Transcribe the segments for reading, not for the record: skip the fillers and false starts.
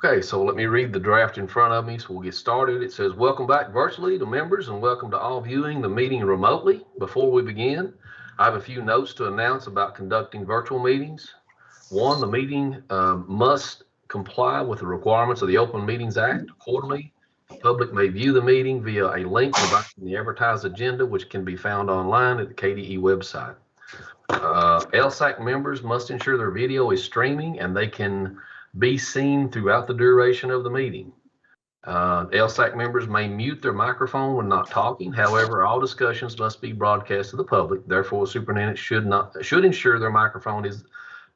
Okay, so let me read the draft in front of me so we'll get started. It says, welcome back virtually to members and welcome to all viewing the meeting remotely. Before we begin, I have a few notes to announce about conducting virtual meetings. One, the meeting must comply with the requirements of the Open Meetings Act. Accordingly, the public may view the meeting via a link provided in the advertised agenda, which can be found online at the KDE website. LSAC members must ensure their video is streaming and they can be seen throughout the duration of the meeting. LSAC members may mute their microphone when not talking. However, all discussions must be broadcast to the public. Therefore, the superintendent should ensure their microphone is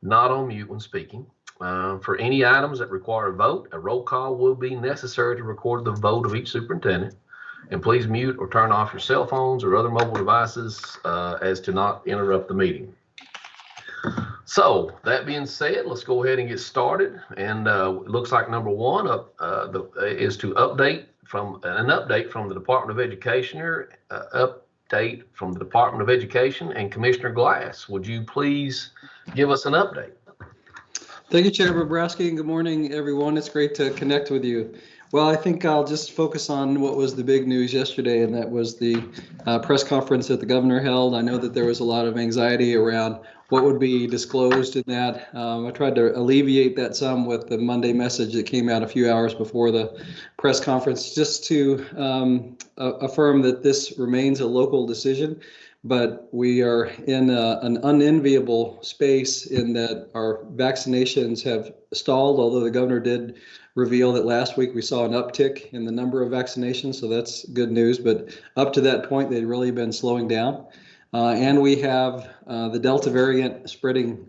not on mute when speaking. For any items that require a vote, a roll call will be necessary to record the vote of each superintendent. And please mute or turn off your cell phones or other mobile devices as to not interrupt the meeting. So that being said, let's go ahead and get started. And it looks like number one is to update from the Department of Education. Update from the Department of Education and Commissioner Glass. Would you please give us an update? Thank you, Chair Bobrowski, and good morning, everyone. It's great to connect with you. Well, I think I'll just focus on what was the big news yesterday, and that was the press conference that the governor held. I know that there was a lot of anxiety around what would be disclosed in that. I tried to alleviate that some with the Monday message that came out a few hours before the press conference, just to affirm that this remains a local decision. But we are in an unenviable space in that our vaccinations have stalled, although the governor did reveal that last week we saw an uptick in the number of vaccinations, so that's good news. But up to that point, they'd really been slowing down. And we have the Delta variant spreading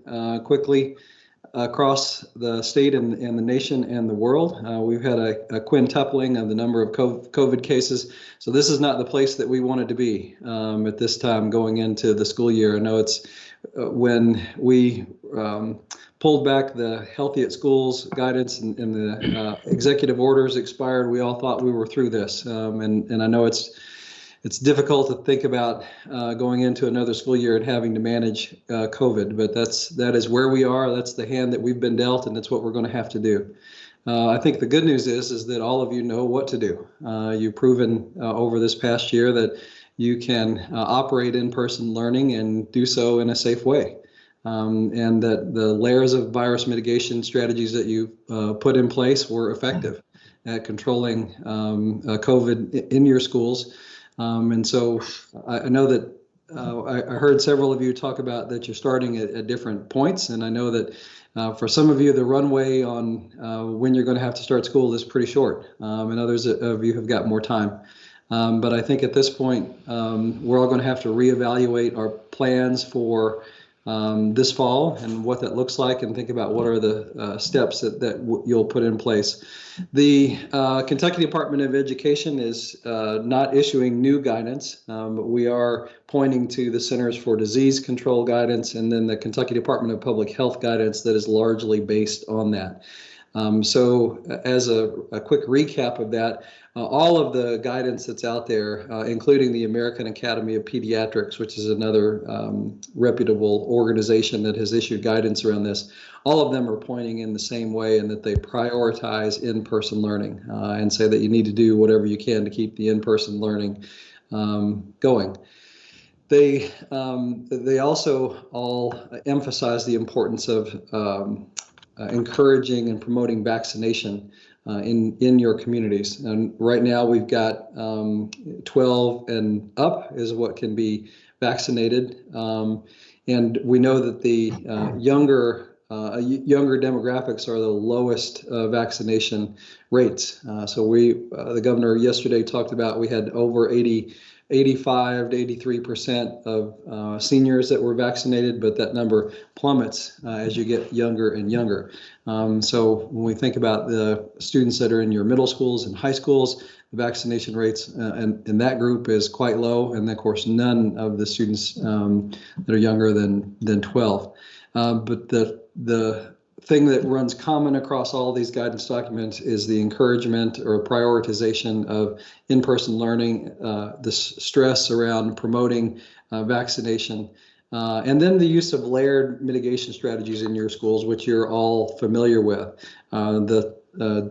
quickly across the state and the nation and the world. We've had a quintupling of the number of COVID cases. So this is not the place that we wanted to be at this time going into the school year. I know it's when we pulled back the Healthy at Schools guidance and the executive orders expired, we all thought we were through this. And I know it's difficult to think about going into another school year and having to manage COVID, but that is where we are. That's the hand that we've been dealt, and that's what we're going to have to do. I think the good news is that all of you know what to do. You've proven over this past year that you can operate in-person learning and do so in a safe way. And that the layers of virus mitigation strategies that you put in place were effective at controlling COVID in your schools. And so I know that I heard several of you talk about that you're starting at different points. And I know that for some of you, the runway on when you're going to have to start school is pretty short. And others of you have got more time. But I think at this point, we're all going to have to reevaluate our plans for this fall and what that looks like, and think about what are the steps that you'll put in place. The Kentucky Department of Education is not issuing new guidance, but we are pointing to the Centers for Disease Control guidance and then the Kentucky Department of Public Health guidance that is largely based on that. So as a quick recap of that, all of the guidance that's out there, including the American Academy of Pediatrics, which is another reputable organization that has issued guidance around this, all of them are pointing in the same way, and that they prioritize in-person learning and say that you need to do whatever you can to keep the in-person learning going. They also all emphasize the importance of encouraging and promoting vaccination in your communities. And right now we've got 12 and up is what can be vaccinated. And we know that the younger demographics are the lowest vaccination rates. So the governor yesterday talked about we had over 85 to 83% of seniors that were vaccinated, but that number plummets as you get younger and younger. So when we think about the students that are in your middle schools and high schools, the vaccination rates in that group is quite low, and of course none of the students that are younger than 12. But the thing that runs common across all these guidance documents is the encouragement or prioritization of in-person learning, the stress around promoting vaccination, and then the use of layered mitigation strategies in your schools, which you're all familiar with. The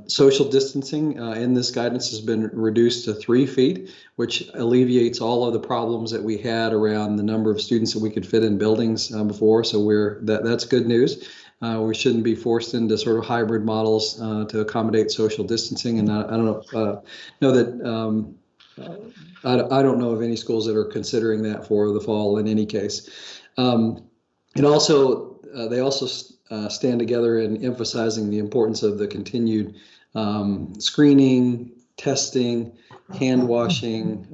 social distancing in this guidance has been reduced to 3 feet, which alleviates all of the problems that we had around the number of students that we could fit in buildings before. So that's good news. We shouldn't be forced into sort of hybrid models to accommodate social distancing. And I don't know that I don't know of any schools that are considering that for the fall in any case. They also stand together in emphasizing the importance of the continued screening, testing, hand washing,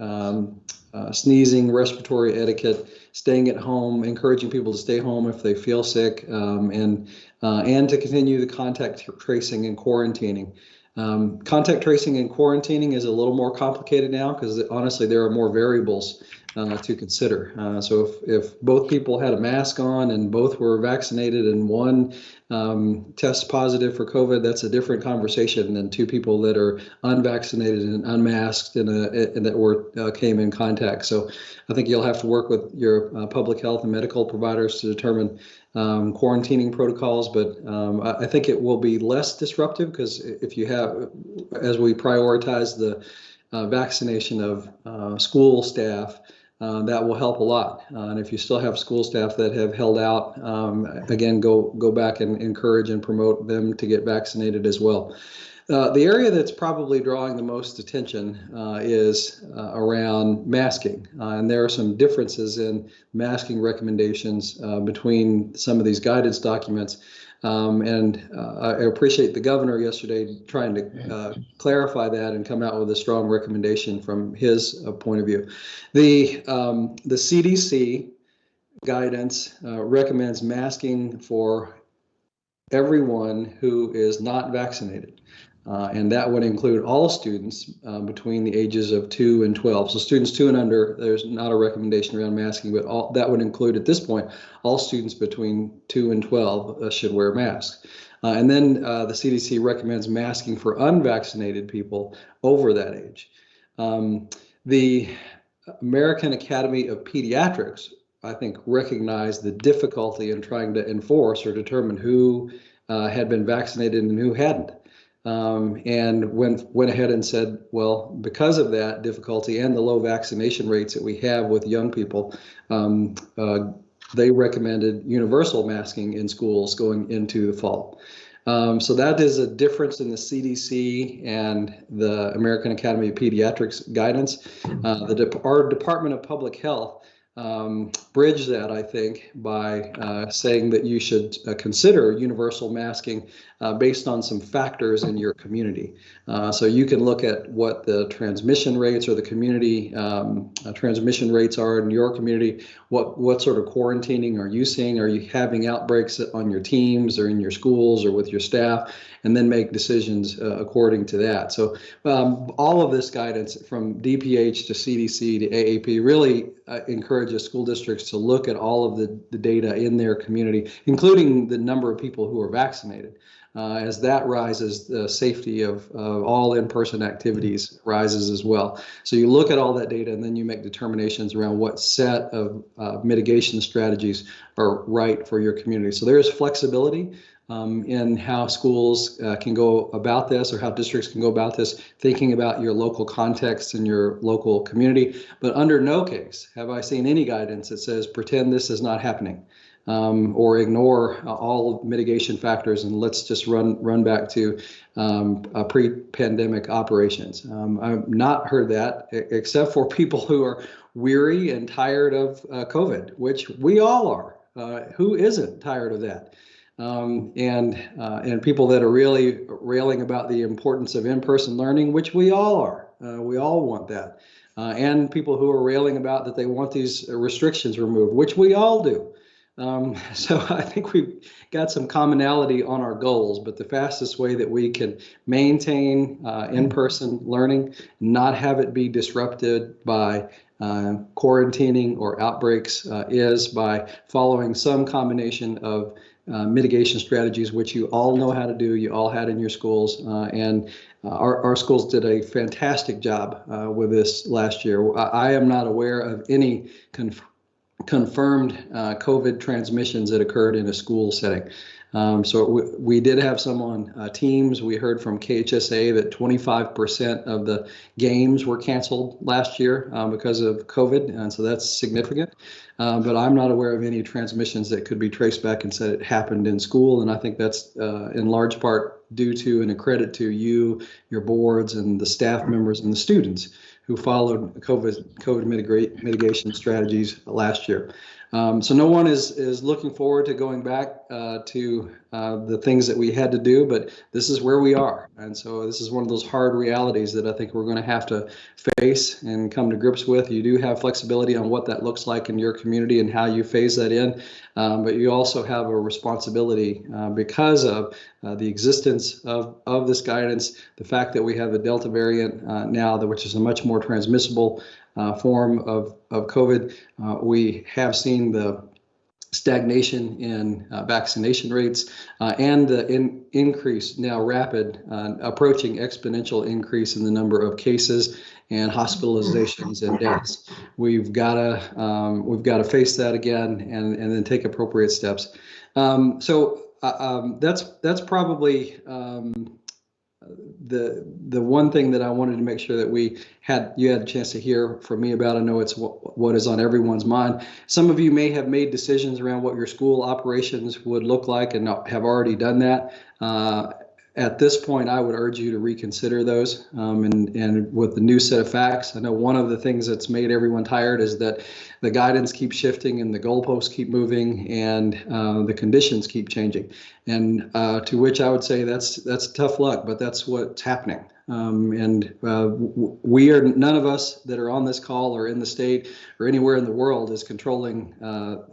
sneezing, respiratory etiquette, staying at home, encouraging people to stay home if they feel sick, and to continue the contact tracing and quarantining. Contact tracing and quarantining is a little more complicated now because honestly there are more variables to consider. So if both people had a mask on and both were vaccinated and one tests positive for COVID, that's a different conversation than two people that are unvaccinated and unmasked and that came in contact. So I think you'll have to work with your public health and medical providers to determine quarantining protocols, but I think it will be less disruptive because if you have, as we prioritize the vaccination of school staff, that will help a lot. And if you still have school staff that have held out, again, go back and encourage and promote them to get vaccinated as well. The area that's probably drawing the most attention is around masking. And there are some differences in masking recommendations between some of these guidance documents. I appreciate the governor yesterday trying to clarify that and come out with a strong recommendation from his point of view. The CDC guidance recommends masking for everyone who is not vaccinated. And that would include all students between the ages of 2 and 12. So students 2 and under, there's not a recommendation around masking, but that would include at this point, all students between 2 and 12 should wear masks. And then the CDC recommends masking for unvaccinated people over that age. The American Academy of Pediatrics, I think, recognized the difficulty in trying to enforce or determine who had been vaccinated and who hadn't. And went ahead and said, well, because of that difficulty and the low vaccination rates that we have with young people, they recommended universal masking in schools going into the fall. So that is a difference in the CDC and the American Academy of Pediatrics guidance. Our Department of Public Health bridge that, I think, by saying that you should consider universal masking based on some factors in your community. So you can look at what the transmission rates or the community transmission rates are in your community. What sort of quarantining are you seeing? Are you having outbreaks on your teams or in your schools or with your staff? And then make decisions according to that. So all of this guidance from DPH to CDC to AAP really encourages school districts to look at all of the data in their community, including the number of people who are vaccinated. As that rises, the safety of all in-person activities rises as well. So you look at all that data and then you make determinations around what set of mitigation strategies are right for your community. So there is flexibility in how schools can go about this or how districts can go about this, thinking about your local context and your local community. But under no case have I seen any guidance that says pretend this is not happening. Or ignore all mitigation factors and let's just run back to pre-pandemic operations. I've not heard that except for people who are weary and tired of COVID, which we all are. Who isn't tired of that? And people that are really railing about the importance of in-person learning, which we all are. We all want that. And people who are railing about that they want these restrictions removed, which we all do. So I think we've got some commonality on our goals, but the fastest way that we can maintain in-person learning, not have it be disrupted by quarantining or outbreaks, is by following some combination of mitigation strategies, which you all know how to do, you all had in your schools, and our schools did a fantastic job with this last year. I am not aware of any confirmed COVID transmissions that occurred in a school setting. So we did have some on Teams. We heard from KHSA that 25% of the games were canceled last year because of COVID, and so that's significant. But I'm not aware of any transmissions that could be traced back and said it happened in school, and I think that's in large part due to and a credit to you, your boards, and the staff members and the students who followed COVID mitigation strategies last year. So no one is looking forward to going back to the things that we had to do, but this is where we are. And so this is one of those hard realities that I think we're going to have to face and come to grips with. You do have flexibility on what that looks like in your community and how you phase that in, but you also have a responsibility because of the existence of this guidance, the fact that we have a Delta variant now, which is a much more transmissible form of COVID. We have seen the stagnation in vaccination rates and the increase, now rapid, approaching exponential increase in the number of cases and hospitalizations and deaths. We've got to face that again and then take appropriate steps. So that's probably the one thing that I wanted to make sure that you had a chance to hear from me about. I know it's what is on everyone's mind. Some of you may have made decisions around what your school operations would look like and have already done that. At this point, I would urge you to reconsider those. And with the new set of facts, I know one of the things that's made everyone tired is that the guidance keeps shifting and the goalposts keep moving and the conditions keep changing. And to which I would say that's tough luck, but that's what's happening. We are, none of us that are on this call or in the state or anywhere in the world is controlling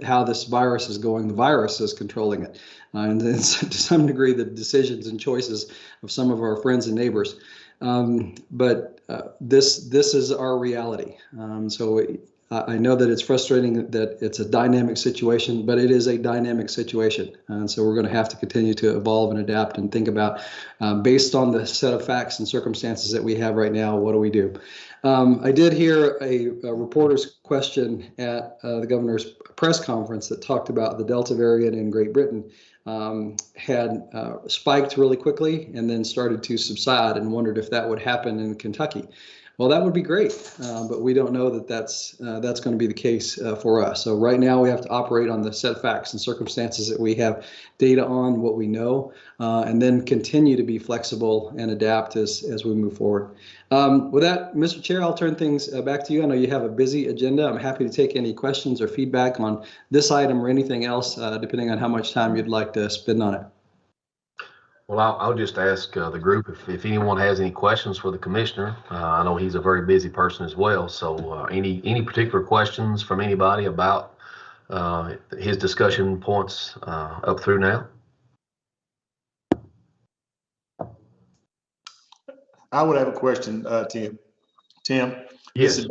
how this virus is going. The virus is controlling it. And to some degree, the decisions and choices of some of our friends and neighbors. But this is our reality. So I know that it's frustrating that it's a dynamic situation, but it is a dynamic situation. And so we're going to have to continue to evolve and adapt and think about, based on the set of facts and circumstances that we have right now, what do we do? I did hear a reporter's question at the governor's press conference that talked about the Delta variant in Great Britain had spiked really quickly and then started to subside, and wondered if that would happen in Kentucky. Well, that would be great, but we don't know that that's going to be the case for us. So right now we have to operate on the set of facts and circumstances that we have data on, what we know, and then continue to be flexible and adapt as we move forward. With that, Mr. Chair, I'll turn things back to you. I know you have a busy agenda. I'm happy to take any questions or feedback on this item or anything else, depending on how much time you'd like to spend on it. Well, I'll just ask the group if anyone has any questions for the commissioner. I know he's a very busy person as well. So any particular questions from anybody about his discussion points up through now? I would have a question, Tim. Tim, yes. This is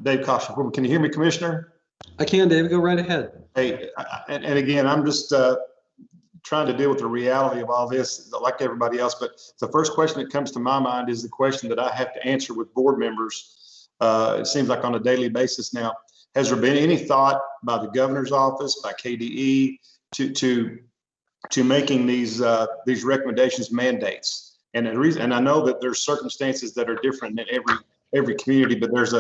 Dave Koshner. Can you hear me, Commissioner? I can, David. Go right ahead. Hey, and again, I'm just trying to deal with the reality of all this, like everybody else. But the first question that comes to my mind is the question that I have to answer with board members. It seems like on a daily basis now. Has there been any thought by the governor's office, by KDE, to making these recommendations mandates? And the reason, and I know that there's circumstances that are different in every community, but there's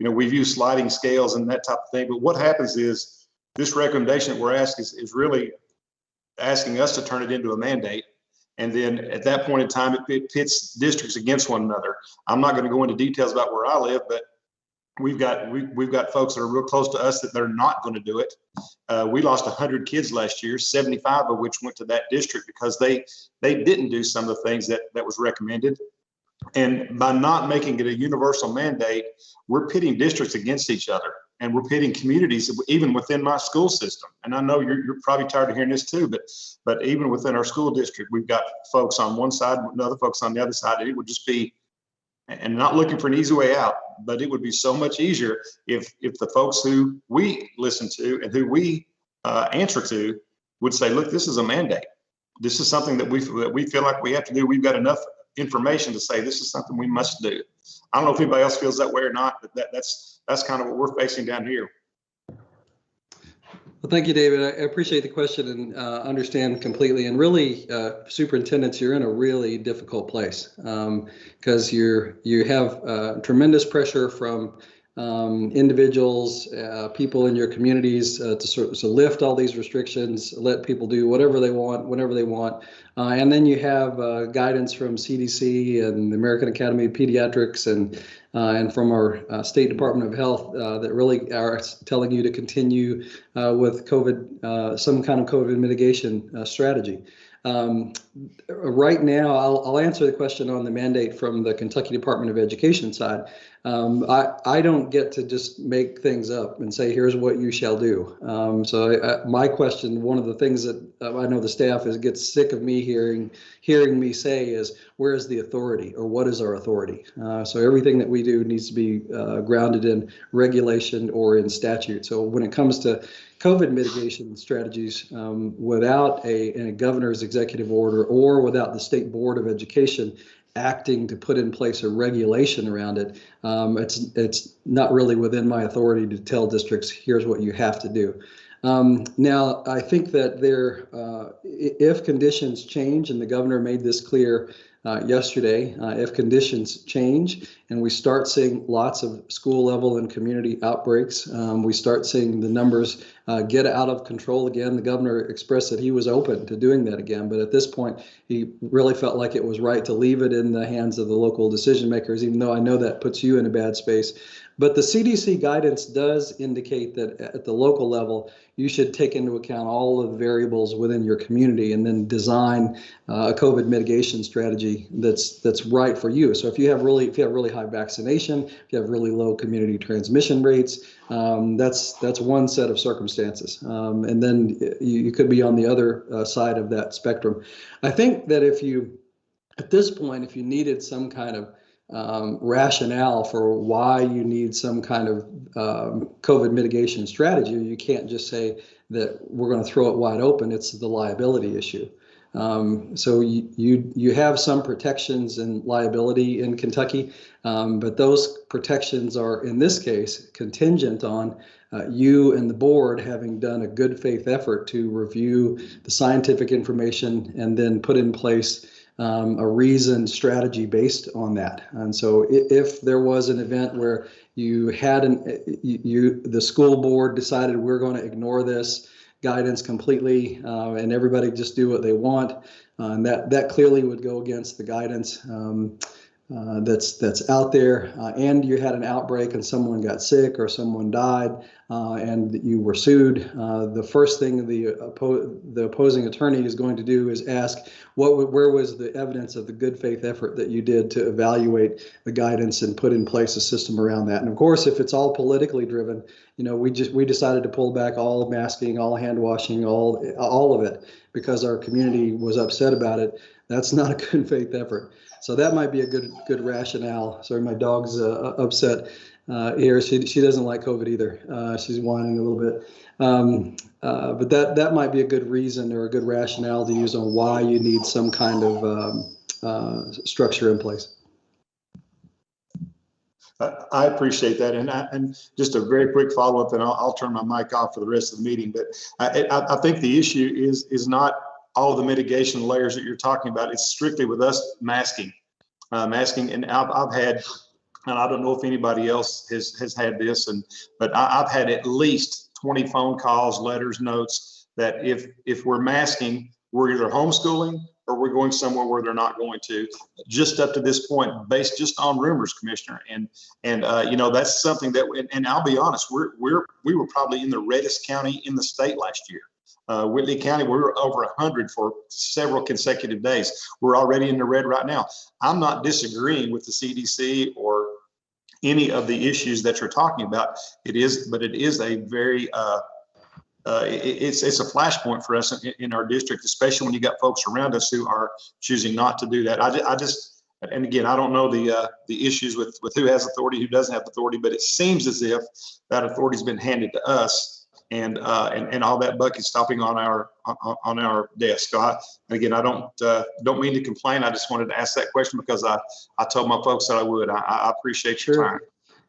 we've used sliding scales and that type of thing. But what happens is this recommendation that we're asking is really asking us to turn it into a mandate. And then at that point in time, it pits districts against one another. I'm not going to go into details about where I live, but we've got folks that are real close to us that they're not going to do it. We lost 100 kids last year, 75 of which went to that district because they didn't do some of the things that was recommended. And by not making it a universal mandate, we're pitting districts against each other, and we're pitting communities even within my school system. And I know you're probably tired of hearing this too, but even within our school district, we've got folks on one side and other folks on the other side. And it would just be, and not looking for an easy way out, but it would be so much easier if the folks who we listen to and who we answer to would say, look, this is a mandate. This is something that we feel like we have to do. We've got enough information to say this is something we must do. I don't know if anybody else feels that way or not, but that's kind of what we're facing down here. Well, thank you, David. I appreciate the question and understand completely. And really, superintendents, you're in a really difficult place because you have tremendous pressure from individuals, people in your communities to lift all these restrictions, let people do whatever they want, whenever they want. And then you have guidance from CDC and the American Academy of Pediatrics and from our State Department of Health that really are telling you to continue with COVID, some kind of COVID mitigation strategy. Right now, I'll answer the question on the mandate from the Kentucky Department of Education side. I don't get to just make things up and say, here's what you shall do. My question, one of the things that I know the staff gets sick of me hearing me say is, where is the authority, or what is our authority? So everything that we do needs to be grounded in regulation or in statute. So when it comes to COVID mitigation strategies, without a governor's executive order or without the State Board of Education acting to put in place a regulation around it, it's not really within my authority to tell districts, here's what you have to do. Now, I think that if conditions change, and the governor made this clear yesterday, if conditions change and we start seeing lots of school level and community outbreaks, we start seeing the numbers get out of control again. The governor expressed that he was open to doing that again, but at this point, he really felt like it was right to leave it in the hands of the local decision makers, even though I know that puts you in a bad space. But the CDC guidance does indicate that at the local level, you should take into account all of the variables within your community and then design a COVID mitigation strategy that's right for you. So if you have really high vaccination, if you have really low community transmission rates, that's one set of circumstances. And then you could be on the other side of that spectrum. I think that at this point, if you needed some kind of rationale for why you need some kind of COVID mitigation strategy, you can't just say that we're going to throw it wide open. It's the liability issue. So you have some protections and liability in Kentucky, but those protections are, in this case, contingent on you and the board having done a good faith effort to review the scientific information and then put in place a reasoned strategy based on that. And so if there was an event where you had the school board decided we're going to ignore this guidance completely and everybody just do what they want, and that clearly would go against the guidance that's out there, and you had an outbreak and someone got sick or someone died and you were sued, the first thing the opposing attorney is going to do is ask, where was the evidence of the good faith effort that you did to evaluate the guidance and put in place a system around that? And of course, if it's all politically driven, we decided to pull back all masking, all hand washing, all of it because our community was upset about it. That's not a good faith effort. So that might be a good rationale. Sorry, my dog's upset here. She doesn't like COVID either. She's whining a little bit. But that might be a good reason or a good rationale to use on why you need some kind of structure in place. I appreciate that, and just a very quick follow up, and I'll turn my mic off for the rest of the meeting. But I think the issue is not all of the mitigation layers that you're talking about. It's strictly with us masking, and I've had, and I don't know if anybody else has had this, but I've had at least 20 phone calls, letters, notes that if we're masking, we're either homeschooling or we're going somewhere where they're not going to, just up to this point, based just on rumors, Commissioner. And that's something that, and I'll be honest, we were probably in the reddest county in the state last year. Whitley County, we were over 100 for several consecutive days. We're already in the red right now. I'm not disagreeing with the CDC or any of the issues that you're talking about. It is a very it's a flashpoint for us in our district, especially when you got folks around us who are choosing not to do that. And again, I don't know the issues with who has authority, who doesn't have authority, but it seems as if that authority's been handed to us, and all that buck is stopping on our desk. So again, I don't mean to complain. I just wanted to ask that question because I told my folks that I would. I appreciate your time.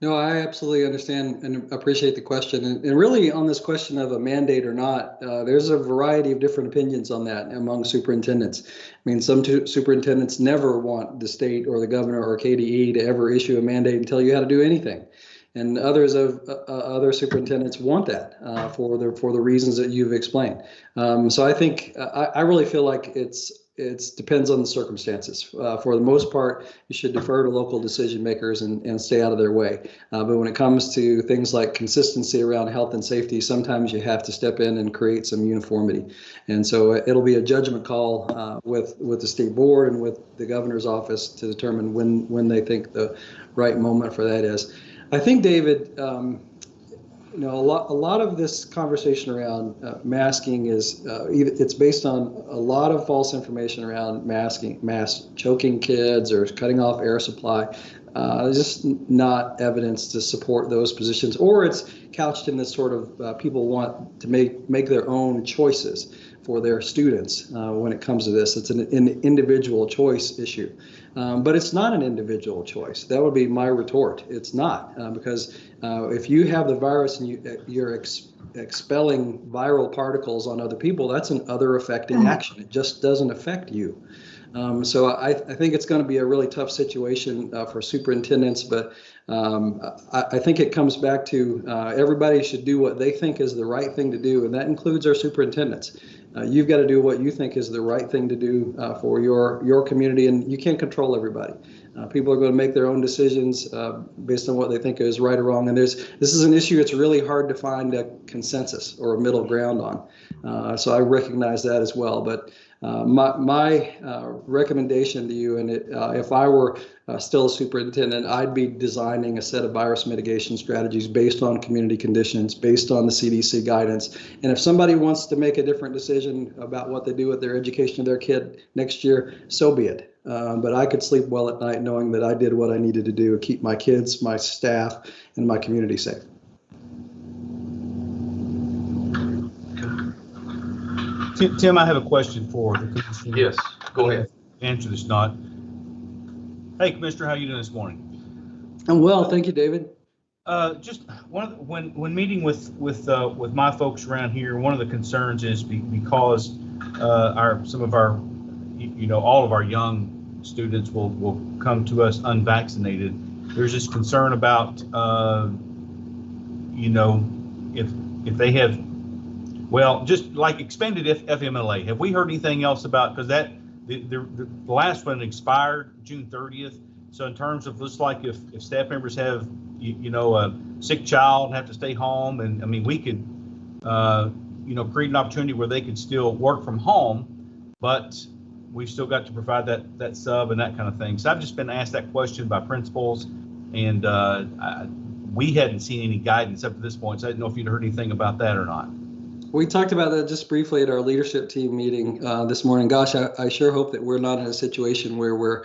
No, I absolutely understand and appreciate the question. And really, on this question of a mandate or not, there's a variety of different opinions on that among superintendents. I mean, some superintendents never want the state or the governor or KDE to ever issue a mandate and tell you how to do anything. And other superintendents want that for the reasons that you've explained. So I think I really feel like it depends on the circumstances. For the most part, you should defer to local decision makers and stay out of their way. But when it comes to things like consistency around health and safety, sometimes you have to step in and create some uniformity. And so it'll be a judgment call with the state board and with the governor's office to determine when they think the right moment for that is. I think, David, a lot of this conversation around masking is it's based on a lot of false information around mass choking kids or cutting off air supply. Just not evidence to support those positions, or it's couched in this sort of people want to make their own choices for their students when it comes to this. It's an individual choice issue. But it's not an individual choice. That would be my retort. It's not, because if you have the virus and you're expelling viral particles on other people, that's an other affecting action. It just doesn't affect you. So I think it's going to be a really tough situation for superintendents, but I think it comes back to everybody should do what they think is the right thing to do, and that includes our superintendents. You've got to do what you think is the right thing to do for your community, and you can't control everybody. People are going to make their own decisions based on what they think is right or wrong, and this is an issue it's really hard to find a consensus or a middle ground on. So I recognize that as well, but my recommendation to you, and if I were still a superintendent, I'd be designing a set of virus mitigation strategies based on community conditions, based on the CDC guidance. And if somebody wants to make a different decision about what they do with their education of their kid next year, so be it. But I could sleep well at night knowing that I did what I needed to do to keep my kids, my staff, and my community safe. Tim, I have a question for the commissioner. Yes, go ahead. Answer this not. Hey, Commissioner, how are you doing this morning? I'm well, thank you, David. Just when meeting with my folks around here, one of the concerns is because some of our all of our young students will come to us unvaccinated. There's this concern about if they have. Well, just like expanded FMLA, have we heard anything else about, because the last one expired June 30th. So in terms of just like if staff members have, a sick child and have to stay home, and I mean, we could, create an opportunity where they could still work from home, but we've still got to provide that sub and that kind of thing. So I've just been asked that question by principals, and we hadn't seen any guidance up to this point. So I didn't know if you'd heard anything about that or not. We talked about that just briefly at our leadership team meeting this morning. Gosh, I sure hope that we're not in a situation where we're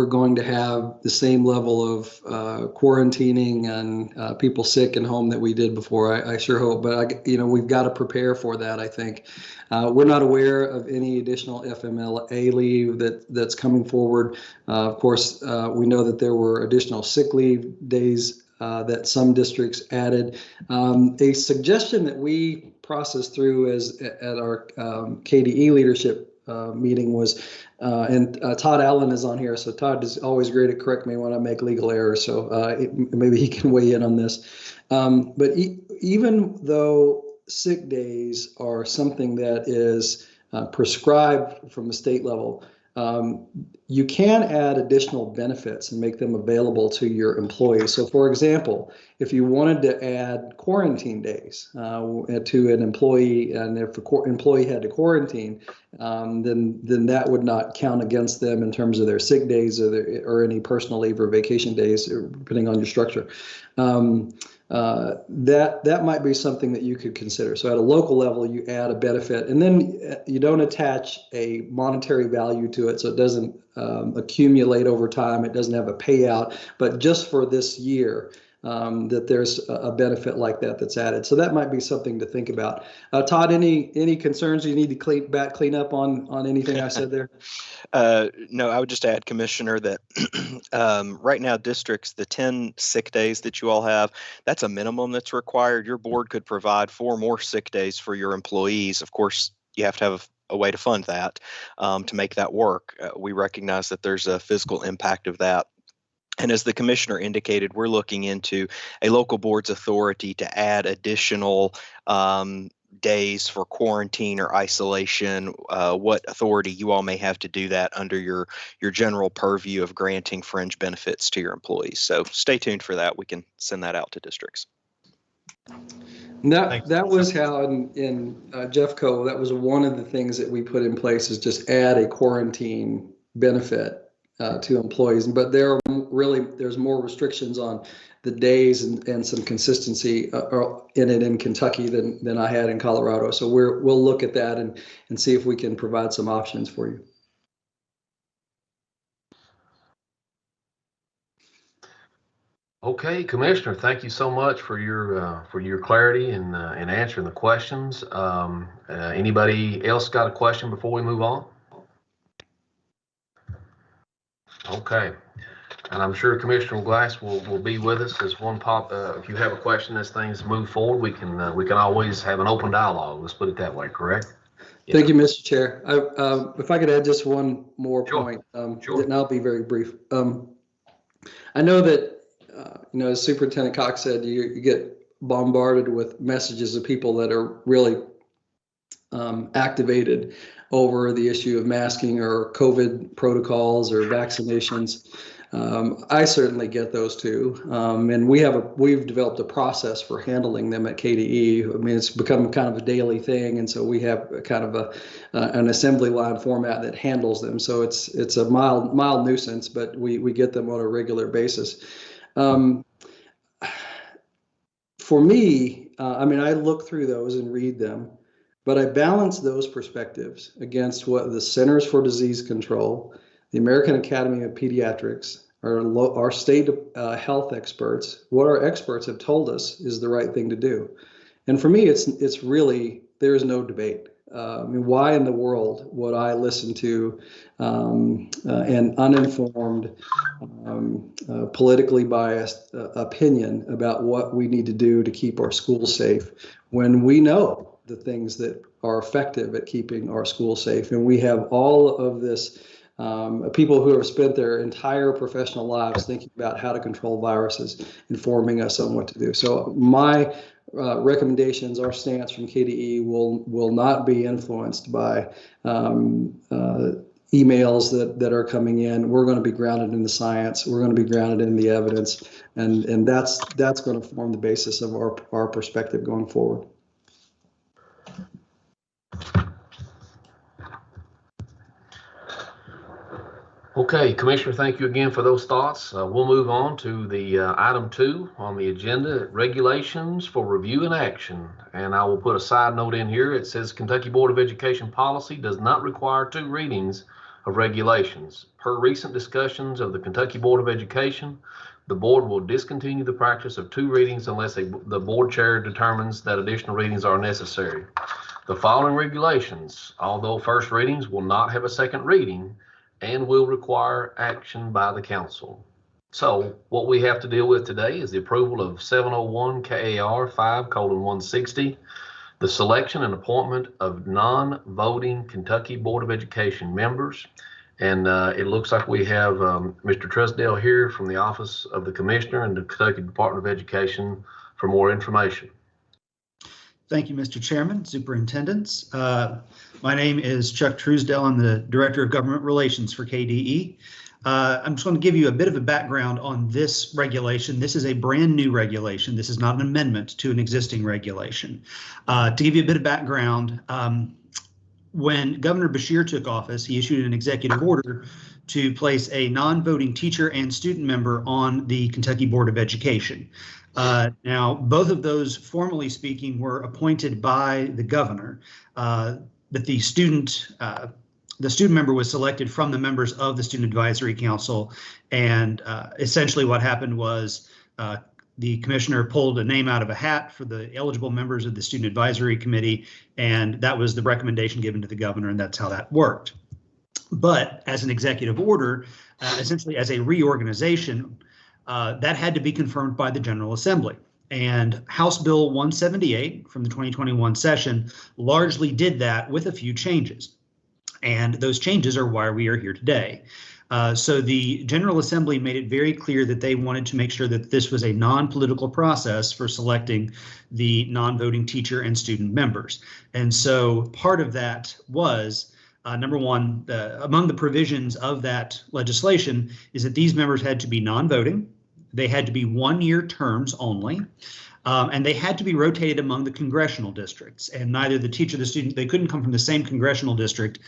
going to have the same level of quarantining and people sick and home that we did before. I sure hope, but we've got to prepare for that. I think we're not aware of any additional FMLA leave that's coming forward. Of course, we know that there were additional sick leave days that some districts added. A suggestion that we processed through at our KDE leadership meeting was, and Todd Allen is on here, so Todd is always great at correct me when I make legal errors, so maybe he can weigh in on this. But even though sick days are something that is prescribed from the state level, you can add additional benefits and make them available to your employees. So for example, if you wanted to add quarantine days to an employee, and if the employee had to quarantine, then that would not count against them in terms of their sick days or any personal leave or vacation days, depending on your structure. That might be something that you could consider. So at a local level, you add a benefit, and then you don't attach a monetary value to it, so it doesn't accumulate over time. It doesn't have a payout, but just for this year, that there's a benefit like that that's added. So that might be something to think about. Todd, any concerns you need to clean up on anything I said there? No, I would just add, Commissioner, that right now districts, the 10 sick days that you all have, that's a minimum that's required. Your board could provide 4 more sick days for your employees. Of course, you have to have a way to fund that to make that work. We recognize that there's a physical impact of that. And as the commissioner indicated, we're looking into a local board's authority to add additional days for quarantine or isolation, what authority you all may have to do that under your general purview of granting fringe benefits to your employees. So stay tuned for that. We can send that out to districts. That was how in Jeffco, that was one of the things that we put in place, is just add a quarantine benefit to employees. But there's more restrictions on the days and some consistency in it in Kentucky than I had in Colorado. So we'll look at that and see if we can provide some options for you. Okay, Commissioner, thank you so much for your clarity and answering the questions. Anybody else got a question before we move on? Okay, and I'm sure Commissioner Glass will be with us as one pop. If you have a question as things move forward, we can always have an open dialogue. Let's put it that way. Correct? Yeah. Thank you, Mr. Chair. If I could add just one more point, Sure. and I'll be very brief. I know that as Superintendent Cox said, you get bombarded with messages of people that are really activated over the issue of masking or COVID protocols or vaccinations. I certainly get those too, and we've developed a process for handling them at KDE. I mean, it's become kind of a daily thing, and so we have kind of an assembly line format that handles them. So it's a mild nuisance, but we get them on a regular basis. For me, I mean, I look through those and read them, but I balance those perspectives against what the Centers for Disease Control, the American Academy of Pediatrics, our state health experts, what our experts have told us is the right thing to do. And for me, it's really, there is no debate. I mean, why in the world would I listen to an uninformed, politically biased opinion about what we need to do to keep our schools safe when we know the things that are effective at keeping our schools safe? And we have all of this people who have spent their entire professional lives thinking about how to control viruses, informing us on what to do. So my recommendations, our stance from KDE will not be influenced by emails that are coming in. We're going to be grounded in the science. We're going to be grounded in the evidence, and that's going to form the basis of our perspective going forward. Okay, Commissioner, thank you again for those thoughts. We'll move on to the item 2 on the agenda, regulations for review and action. And I will put a side note in here. It says Kentucky Board of Education policy does not require 2 readings of regulations. Per recent discussions of the Kentucky Board of Education, the board will discontinue the practice of 2 readings unless the board chair determines that additional readings are necessary. The following regulations, although first readings, will not have a second reading and will require action by the council. So what we have to deal with today is the approval of 701 KAR 5:160, the selection and appointment of non-voting Kentucky Board of Education members. And it looks like we have Mr. Trusdale here from the Office of the Commissioner and the Kentucky Department of Education for more information. Thank you, Mr. Chairman, Superintendents. My name is Chuck Truesdale. I'm the Director of Government Relations for KDE. I'm just going to give you a bit of a background on this regulation. This is a brand new regulation. This is not an amendment to an existing regulation. To give you a bit of background, when Governor Beshear took office, he issued an executive order to place a non-voting teacher and student member on the Kentucky Board of Education. Now, both of those, formally speaking, were appointed by the governor, but the student member was selected from the members of the Student Advisory Council. And essentially what happened was the commissioner pulled a name out of a hat for the eligible members of the Student Advisory Committee, and that was the recommendation given to the governor, and that's how that worked. But as an executive order, essentially as a reorganization, that had to be confirmed by the General Assembly. And House Bill 178 from the 2021 session largely did that with a few changes. And those changes are why we are here today. So the General Assembly made it very clear that they wanted to make sure that this was a non-political process for selecting the non-voting teacher and student members. And so part of that was, number one, among the provisions of that legislation is that these members had to be non-voting. They had to be one-year terms only. And they had to be rotated among the congressional districts, and neither the teacher or the student, they couldn't come from the same congressional district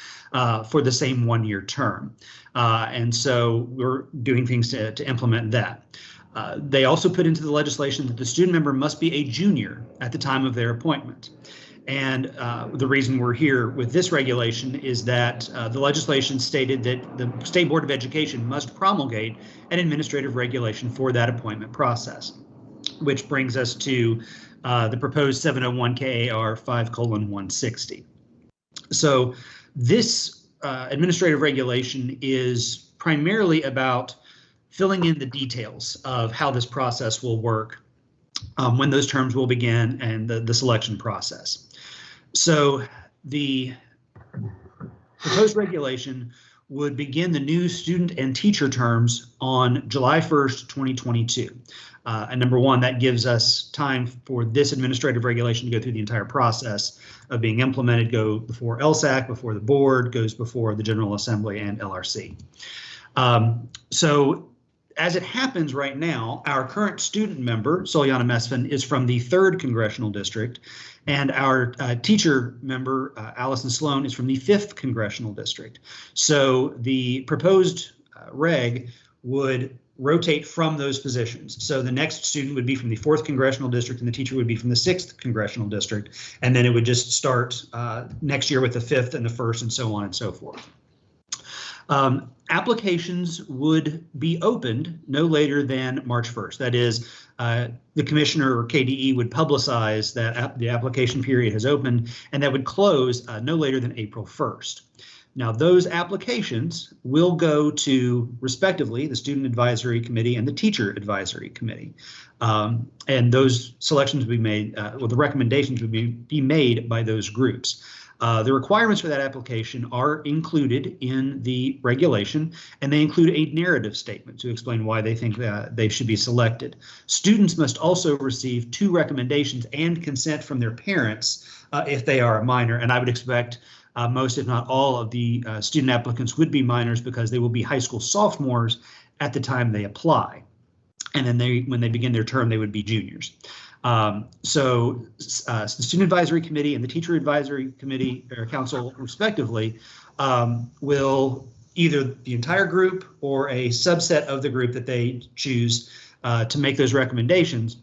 for the same one-year term. And so we're doing things to implement that. They also put into the legislation that the student member must be a junior at the time of their appointment. And the reason we're here with this regulation is that the legislation stated that the State Board of Education must promulgate an administrative regulation for that appointment process, which brings us to the proposed 701 KAR 5:160. So this administrative regulation is primarily about filling in the details of how this process will work, when those terms will begin, and the selection process. So the proposed regulation would begin the new student and teacher terms on July 1st, 2022. And number one, that gives us time for this administrative regulation to go through the entire process of being implemented, go before LSAC, before the board, goes before the General Assembly and LRC. So as it happens right now, our current student member, Soliana Mesfin, is from the 3rd Congressional District, and our teacher member, Allison Sloan, is from the 5th Congressional District. So the proposed reg would rotate from those positions. So the next student would be from the 4th Congressional District, and the teacher would be from the 6th Congressional District. And then it would just start next year with the 5th and the 1st, and so on and so forth. Applications would be opened no later than March 1st. That is, the commissioner or KDE would publicize that the application period has opened, and that would close no later than April 1st. Now, those applications will go to, respectively, the Student Advisory Committee and the Teacher Advisory Committee. And those selections will be made, well, the recommendations would be made by those groups. The requirements for that application are included in the regulation, and they include a narrative statement to explain why they think that they should be selected. Students must also receive 2 recommendations and consent from their parents if they are a minor, and I would expect most, if not all, of the student applicants would be minors because they will be high school sophomores at the time they apply. And then when they begin their term, they would be juniors. So the Student Advisory Committee and the Teacher Advisory Committee or Council, respectively, will either the entire group or a subset of the group that they choose to make those recommendations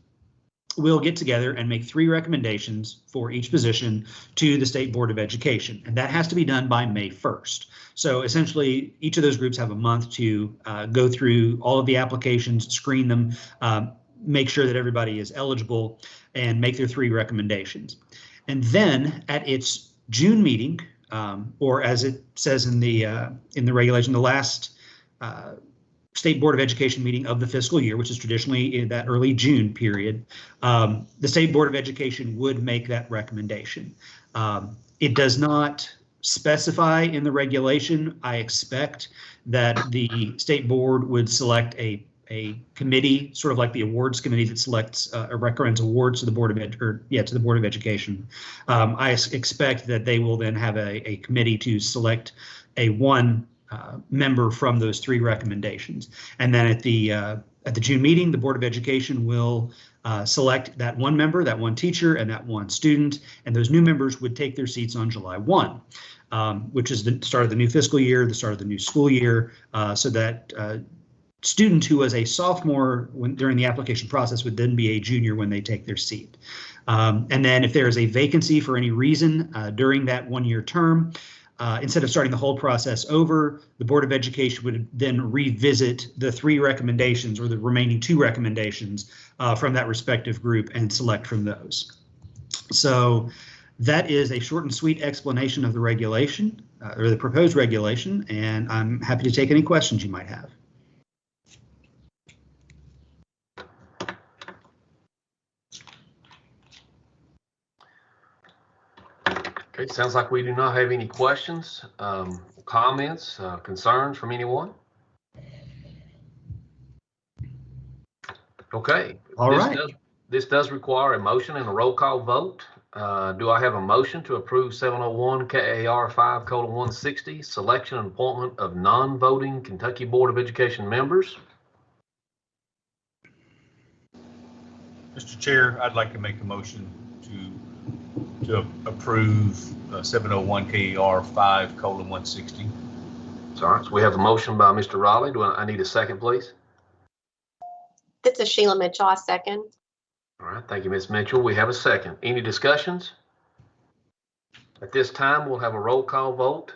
will get together and make 3 recommendations for each position to the State Board of Education. And that has to be done by May 1st. So essentially, each of those groups have a month to go through all of the applications, screen them, make sure that everybody is eligible, and make their 3 recommendations. And then at its June meeting, or as it says in the regulation, the last State Board of Education meeting of the fiscal year, which is traditionally in that early June period, the State Board of Education would make that recommendation. It does not specify in the regulation. I expect that the State Board would select a committee, sort of like the awards committee that selects or recommends awards to the Board of Education. I expect that they will then have a committee to select a one member from those 3 recommendations, and then at the June meeting, the Board of Education will select that one member, that one teacher, and that one student, and those new members would take their seats on July 1, which is the start of the new fiscal year, the start of the new school year, so that student who was a sophomore during the application process would then be a junior when they take their seat. And then if there is a vacancy for any reason during that 1-year term, instead of starting the whole process over, the Board of Education would then revisit the 3 recommendations or the remaining 2 recommendations from that respective group and select from those. So that is a short and sweet explanation of the regulation or the proposed regulation, and I'm happy to take any questions you might have. Okay, sounds like we do not have any questions, comments, concerns from anyone. Okay. All right. This does require a motion and a roll call vote. Do I have a motion to approve 701 KAR 5:160 selection and appointment of non-voting Kentucky Board of Education members? Mr. Chair, I'd like to make a motion to approve 701 KAR 5:160. All right, so we have a motion by Mr. Raleigh. I need a second, please? This is Sheila Mitchell. I second. All right, thank you, Ms. Mitchell. We have a second. Any discussions? At this time, we'll have a roll call vote.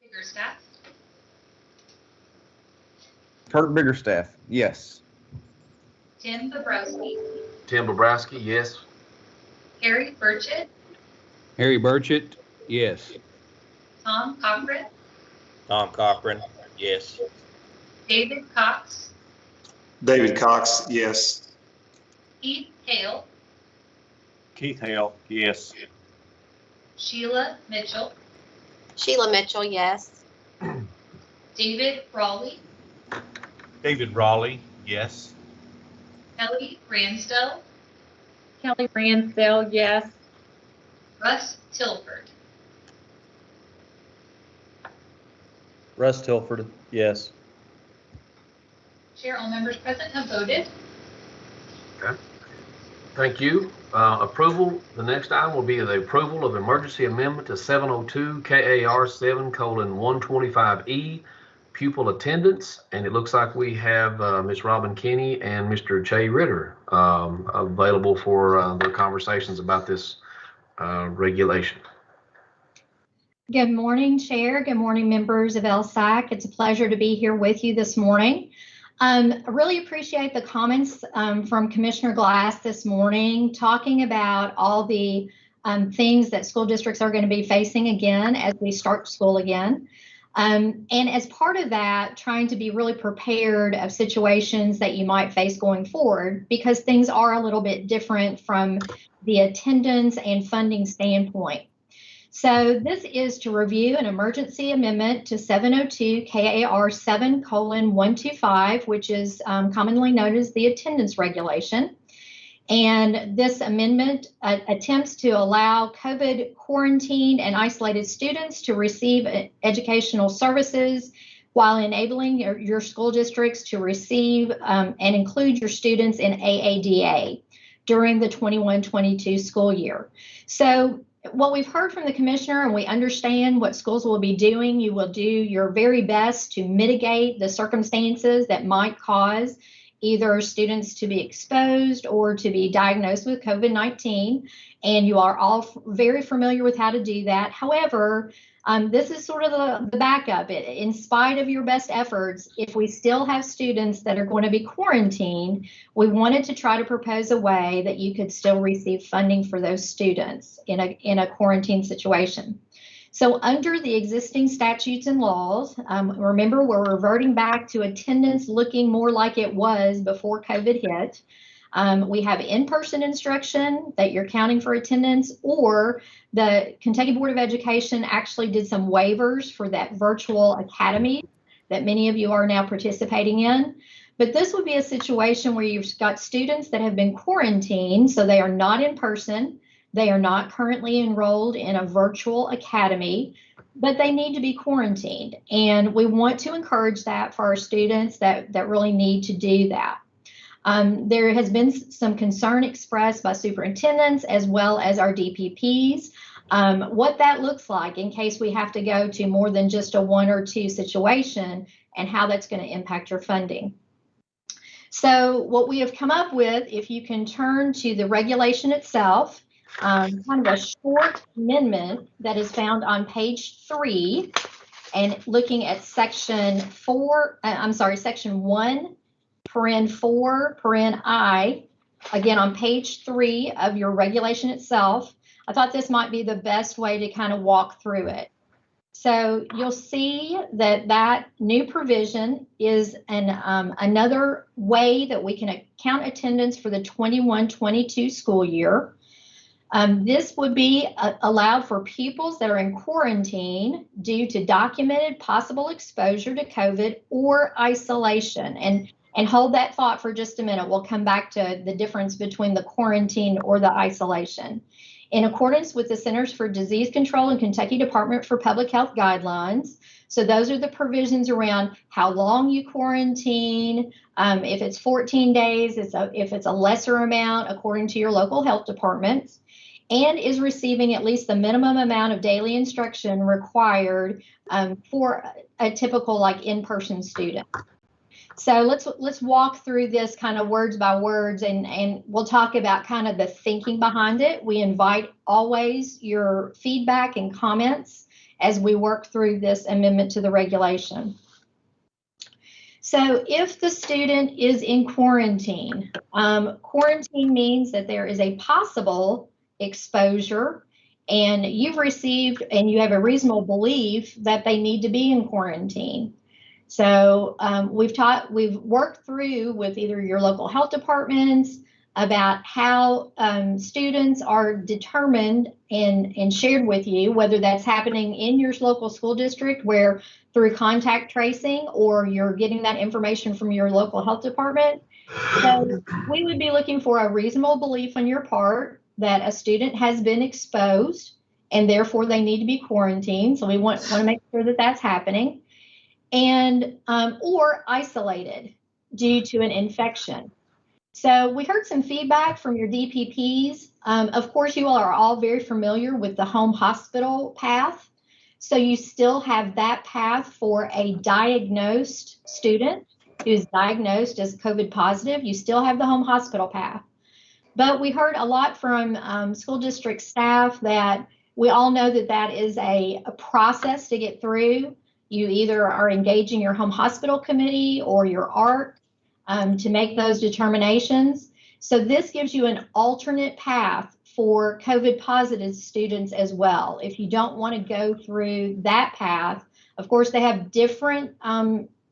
Biggerstaff, Kurt Biggerstaff, yes. Tim Bobrowski, Tim Bobrowski, yes. Harry Burchett, Harry Burchett, yes. Tom Cochran, Tom Cochran, yes. David Cox, David Cox, yes. Keith Hale, Keith Hale, yes. Sheila Mitchell, Sheila Mitchell, yes. David Raleigh, David Raleigh, yes. Kelly Ransdell, Kelly Ransdell, yes. Russ Tilford. Russ Tilford, yes. Chair, all members present have voted. Okay. Thank you. Approval, the next item will be the approval of emergency amendment to 702 KAR 7:125E pupil attendance. And it looks like we have Ms. Robin Kinney and Mr. Jay Ritter available for their conversations about this regulation. Good morning, Chair. Good morning, members of LSAC. It's a pleasure to be here with you this morning. I really appreciate the comments from Commissioner Glass this morning, talking about all the things that school districts are going to be facing again as we start school again. And as part of that, trying to be really prepared of situations that you might face going forward, because things are a little bit different from the attendance and funding standpoint. So this is to review an emergency amendment to 702 KAR 7:125, which is commonly known as the attendance regulation. And this amendment attempts to allow COVID quarantined and isolated students to receive educational services while enabling your school districts to receive and include your students in AADA during the 21-22 school year. So what we've heard from the commissioner, and we understand what schools will be doing, you will do your very best to mitigate the circumstances that might cause either students to be exposed or to be diagnosed with COVID-19, and you are all very familiar with how to do that. However, this is sort of the backup. In spite of your best efforts, if we still have students that are going to be quarantined, we wanted to try to propose a way that you could still receive funding for those students in a quarantine situation. So under the existing statutes and laws, remember, we're reverting back to attendance looking more like it was before COVID hit. We have in-person instruction that you're counting for attendance, or the Kentucky Board of Education actually did some waivers for that virtual academy that many of you are now participating in. But this would be a situation where you've got students that have been quarantined, so they are not in person. They are not currently enrolled in a virtual academy, but they need to be quarantined. And we want to encourage that for our students that really need to do that. There has been some concern expressed by superintendents as well as our DPPs, what that looks like in case we have to go to more than just a 1 or 2 situation, and how that's going to impact your funding. So what we have come up with, if you can turn to the regulation itself, kind of a short amendment that is found on page 3, and looking at section 1, paren 4, paren I, again on page 3 of your regulation itself. I thought this might be the best way to kind of walk through it. So you'll see that that new provision is another way that we can count attendance for the 21-22 school year. This would be allowed for pupils that are in quarantine due to documented possible exposure to COVID or isolation. And hold that thought for just a minute. We'll come back to the difference between the quarantine or the isolation. In accordance with the Centers for Disease Control and Kentucky Department for Public Health guidelines. So those are the provisions around how long you quarantine, if it's 14 days, if it's a lesser amount according to your local health department, and is receiving at least the minimum amount of daily instruction required for a typical like in-person student. So let's walk through this kind of words by words, and we'll talk about kind of the thinking behind it. We invite always your feedback and comments as we work through this amendment to the regulation. So if the student is in quarantine, quarantine means that there is a possible exposure and you've received and you have a reasonable belief that they need to be in quarantine. So we've worked through with either your local health departments about how students are determined and shared with you, whether that's happening in your local school district where through contact tracing, or you're getting that information from your local health department. So we would be looking for a reasonable belief on your part that a student has been exposed and therefore they need to be quarantined. So we want to make sure that that's happening. And or isolated due to an infection. So we heard some feedback from your DPPs. Of course, you all are all very familiar with the home hospital path. So you still have that path for a diagnosed student who's diagnosed as COVID positive. You still have the home hospital path. But we heard a lot from school district staff that we all know that that is a process to get through. You either are engaging your home hospital committee or your ARC to make those determinations. So this gives you an alternate path for COVID positive students as well. If you don't want to go through that path, of course, they have different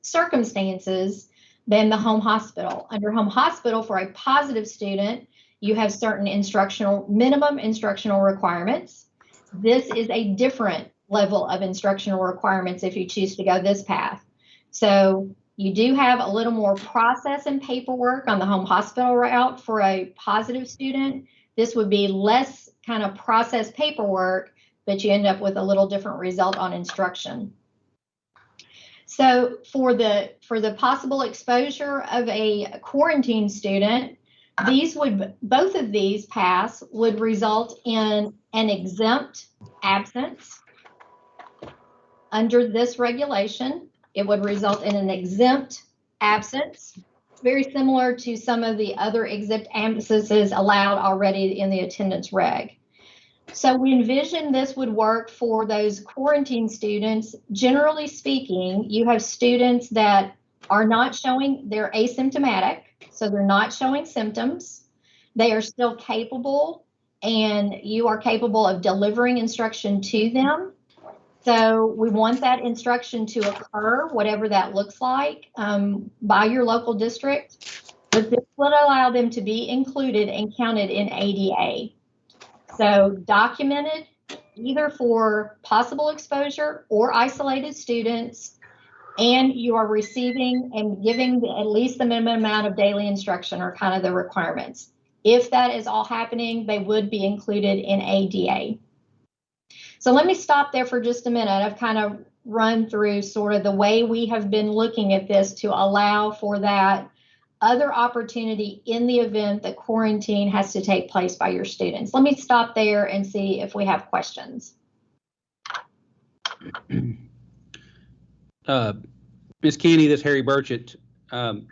circumstances than the home hospital. Under home hospital, for a positive student, you have certain minimum instructional requirements. This is a different level of instructional requirements if you choose to go this path. So you do have a little more process and paperwork on the home hospital route for a positive student. This would be less kind of process paperwork, but you end up with a little different result on instruction. So for the possible exposure of a quarantine student, both of these paths would result in an exempt absence. Under this regulation, it would result in an exempt absence, very similar to some of the other exempt absences allowed already in the attendance reg. So we envision this would work for those quarantine students. Generally speaking, you have students that are not showing, they're asymptomatic, so they're not showing symptoms. They are still capable, and you are capable of delivering instruction to them. So we want that instruction to occur, whatever that looks like, by your local district. But this would allow them to be included and counted in ADA. So documented either for possible exposure or isolated students, and you are receiving and giving at least the minimum amount of daily instruction are kind of the requirements. If that is all happening, they would be included in ADA. So let me stop there for just a minute. I've kind of run through sort of the way we have been looking at this to allow for that other opportunity in the event that quarantine has to take place by your students. Let me stop there and see if we have questions. Ms. Kenny, this is Harry Burchett.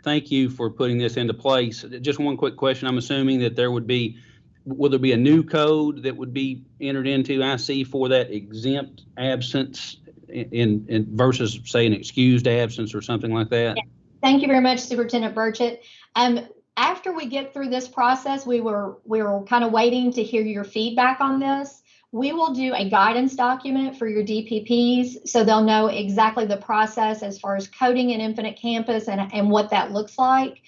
Thank you for putting this into place. Just one quick question. I'm assuming that there would be will there be a new code that would be entered into IC for that exempt absence in versus, say, an excused absence or something like that? Thank you very much, Superintendent Burchett. After we get through this process, we were kind of waiting to hear your feedback on this. We will do a guidance document for your DPPs so they'll know exactly the process as far as coding an Infinite Campus and what that looks like.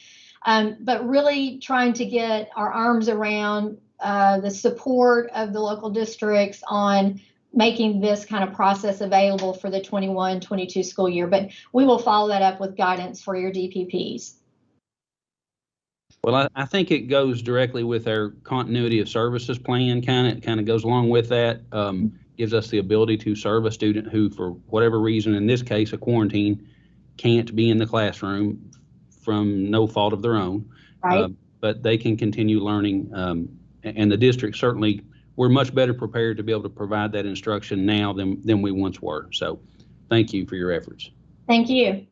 But really trying to get our arms around the support of the local districts on making this kind of process available for the 21-22 school year. But we will follow that up with guidance for your DPPs. Well, I think it goes directly with our continuity of services plan. Kind of goes along with that. Gives us the ability to serve a student who, for whatever reason, in this case, a quarantine, can't be in the classroom from no fault of their own. Right. But they can continue learning. And the district certainly, we're much better prepared to be able to provide that instruction now than we once were. So thank you for your efforts. Thank you.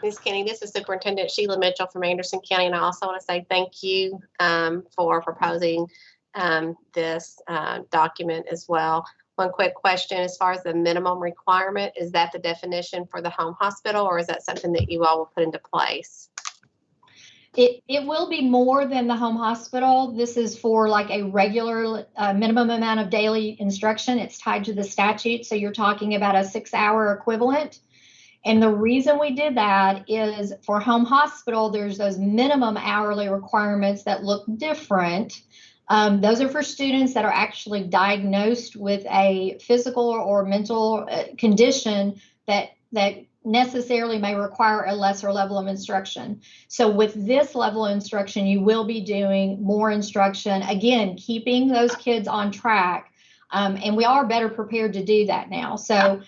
Ms. Kenny, this is Superintendent Sheila Mitchell from Anderson County, and I also want to say thank you for proposing this document as well. One quick question, as far as the minimum requirement, is that the definition for the home hospital, or is that something that you all will put into place? It will be more than the home hospital. This is for like a regular minimum amount of daily instruction. It's tied to the statute, so you're talking about a 6-hour equivalent. And the reason we did that is for home hospital, there's those minimum hourly requirements that look different. Those are for students that are actually diagnosed with a physical or mental condition that necessarily may require a lesser level of instruction. So with this level of instruction, you will be doing more instruction, again, keeping those kids on track. And we are better prepared to do that now. So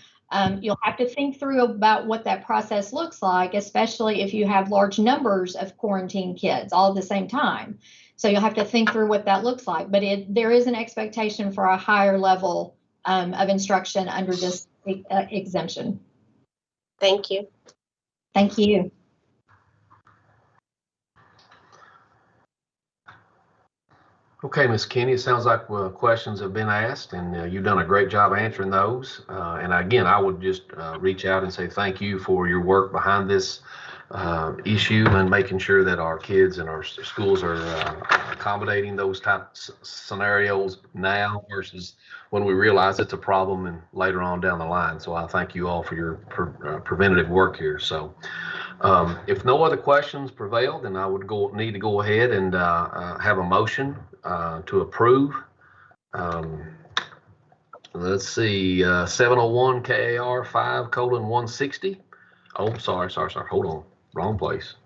you'll have to think through about what that process looks like, especially if you have large numbers of quarantined kids all at the same time. So you'll have to think through what that looks like. But there is an expectation for a higher level of instruction under this exemption. Thank you. Thank you. Okay, Ms. Kenny, it sounds like questions have been asked, and you've done a great job answering those. And again, I would just reach out and say thank you for your work behind this issue and making sure that our kids and our schools are accommodating those types of scenarios now versus when we realize it's a problem and later on down the line. So I thank you all for your preventative work here. So if no other questions prevail, then I would need to go ahead and have a motion to approve. Let's see, 701 KAR 5:160. Oh, sorry. Hold on. Wrong place.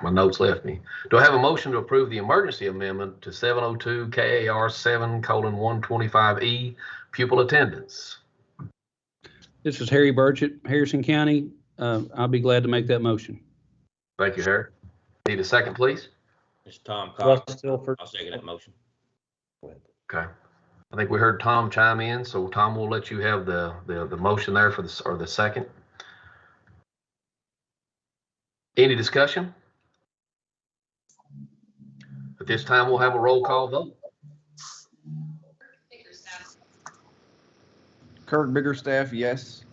My notes left me. Do I have a motion to approve the emergency amendment to 702 KAR 7:125E pupil attendance? This is Harry Burchett, Harrison County. I'll be glad to make that motion. Thank you, Harry. Need a second, please? It's Tom Russ Cox. Tilford. I'll second that motion. Okay. I think we heard Tom chime in, so Tom, will let you have the motion there for the, or the second. Any discussion? At this time, we'll have a roll call vote. Kirk Biggerstaff, yes.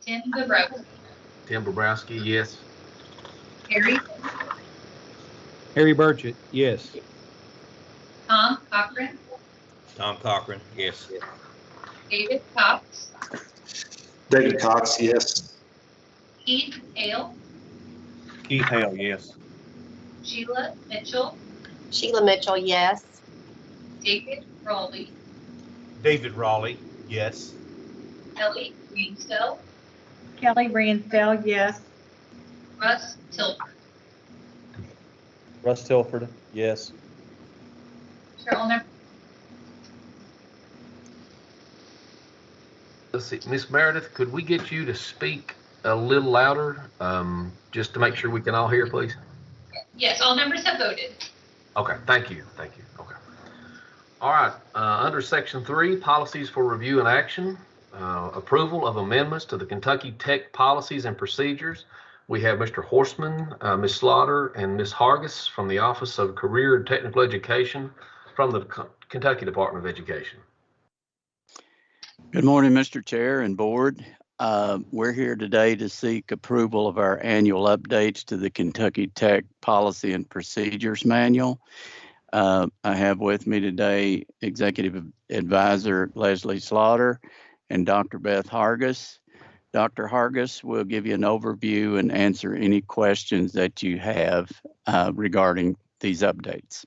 Tim Bobrowski. Tim Bobrowski, yes. Harry Burchett, yes. Tom Cochran. Tom Cochran, yes. David Cox. David Cox, yes. Keith Hale. Keith Hale, yes. Sheila Mitchell. Sheila Mitchell, yes. David Raleigh. David Raleigh, yes. Kelly Greenstell. Kelly Ransdell, yes. Russ Tilford. Russ Tilford, yes. Chair Olner. Let's see, Miss Meredith, could we get you to speak a little louder, just to make sure we can all hear, please? Yes, all members have voted. Okay, thank you. Okay. All right, under section 3, policies for review and action, approval of amendments to the Kentucky Tech policies and procedures We have Mr. Horseman, Ms. Slaughter, and Ms. Hargis from the Office of Career and Technical Education from the Kentucky Department of Education. Good morning, Mr. Chair and Board. We're here today to seek approval of our annual updates to the Kentucky Tech Policy and Procedures Manual. I have with me today Executive Advisor Leslie Slaughter and Dr. Beth Hargis. Dr. Hargis will give you an overview and answer any questions that you have regarding these updates.